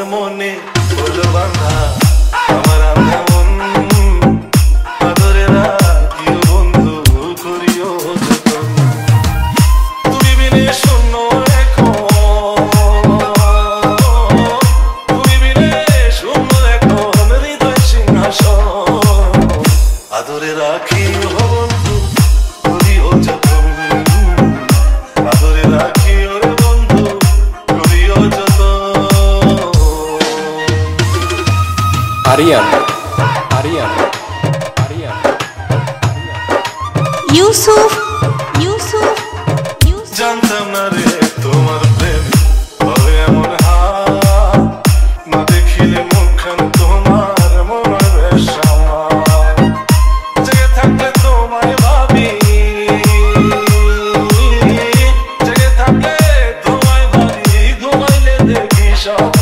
মনে হলো বাঁধা আমার আন্ধা মন আদরে রাখিও বন্ধু করিও যতন তুমি বিনে শূন্য এখন তুমি বিনে শূন্য এখন হৃদয় সিংহাসন আদরে রাখিও বন্ধু করিও যতন আদরে রাখিও রে বন্ধু করিও যতন আরিয়ান আরিয়ান আরিয়ান ইউসুফ ইউসুফ জানতাম না রে তোমার প্রেম হবে এমন হাল না দেখিলে মুখখান তোমার মনে বেশামা জেগে থাকলে তোমায় ভাবি জেগে থাকলে তোমায় ভাবি ঘুমাইলে দেখি স্বপ্ন